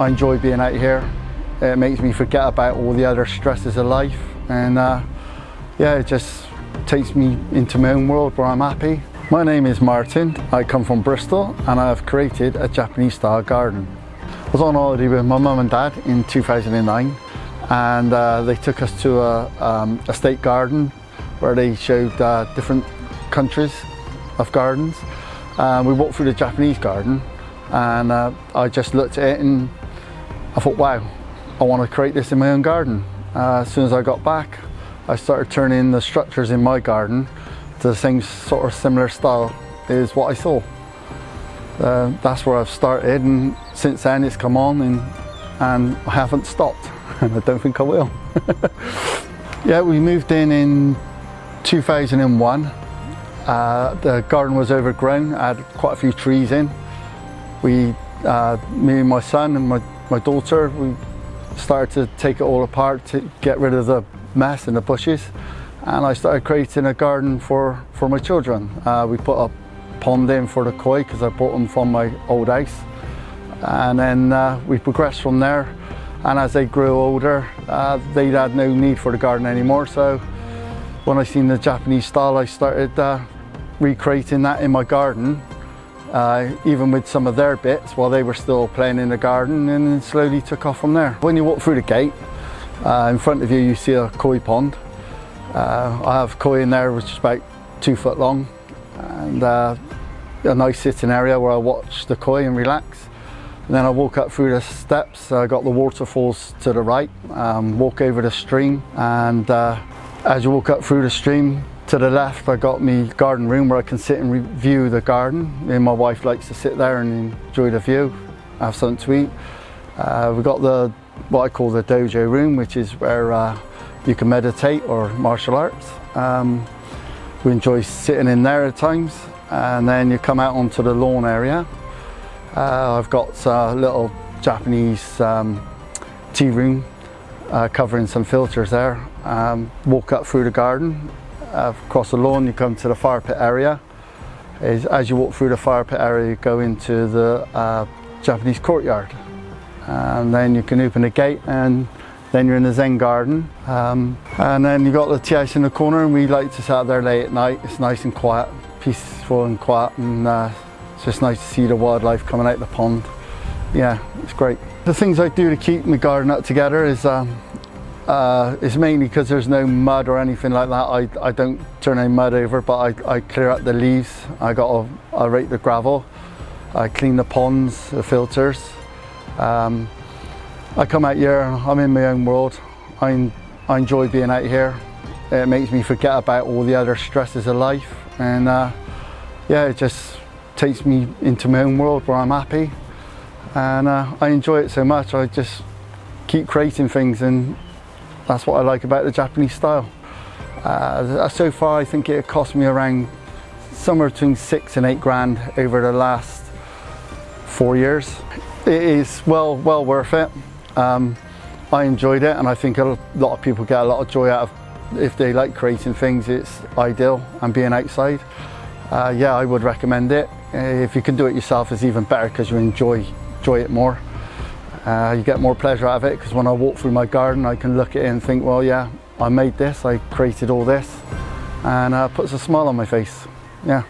I enjoy being out here. It makes me forget about all the other stresses of life, and yeah, it just takes me into my own world where I'm happy. My name is Martin. I come from Bristol and I have created a Japanese style garden. I was on holiday with my mum and dad in 2009, and they took us to a state garden where they showed different countries of gardens. We walked through the Japanese garden, and I just looked at it and I thought, wow, I want to create this in my own garden. As soon as I got back, I started turning the structures in my garden to the same sort of similar style as what I saw. That's where I've started, and since then it's come on, and I haven't stopped, and I don't think I will. Yeah, we moved in 2001. The garden was overgrown. I had quite a few trees in. Me and my son and my daughter, we started to take it all apart to get rid of the mess and the bushes, and I started creating a garden for my children. We put a pond in for the koi because I brought them from my old house, and then we progressed from there, and as they grew older, they had no need for the garden anymore. So when I seen the Japanese style, I started recreating that in my garden, even with some of their bits while they were still playing in the garden, and then slowly took off from there. When you walk through the gate, in front of you, you see a koi pond. I have koi in there which is about 2 foot long, and a nice sitting area where I watch the koi and relax. And then I walk up through the steps. I got the waterfalls to the right, walk over the stream, and as you walk up through the stream to the left, I got my garden room where I can sit and view the garden. Me and my wife likes to sit there and enjoy the view, have something to eat. We've got what I call the Dojo Room, which is where you can meditate or martial arts. We enjoy sitting in there at times, and then you come out onto the lawn area. I've got a little Japanese tea room covering some filters there. Walk up through the garden, across the lawn, you come to the fire pit area. As you walk through the fire pit area, you go into the Japanese courtyard, and then you can open the gate, and then you're in the Zen garden. And then you've got the tea house in the corner, and we like to sit out there late at night. It's nice and quiet, peaceful and quiet, and it's just nice to see the wildlife coming out the pond. Yeah, it's great. The things I do to keep my garden up together is it's mainly because there's no mud or anything like that. I don't turn any mud over, but I clear up the leaves. I rake the gravel. I clean the ponds, the filters. I come out here, I'm in my own world. I enjoy being out here. It makes me forget about all the other stresses of life, and yeah, it just takes me into my own world where I'm happy, and I enjoy it so much. I just keep creating things, and that's what I like about the Japanese style. So far, I think it cost me around somewhere between 6 and 8 grand over the last 4 years. It is well worth it. I enjoyed it, and I think a lot of people get a lot of joy out of, if they like creating things, it's ideal, and being outside. Yeah, I would recommend it. If you can do it yourself, it's even better because you enjoy it more. You get more pleasure out of it, because when I walk through my garden, I can look at it and think, well, yeah, I made this, I created all this, and puts a smile on my face. Yeah.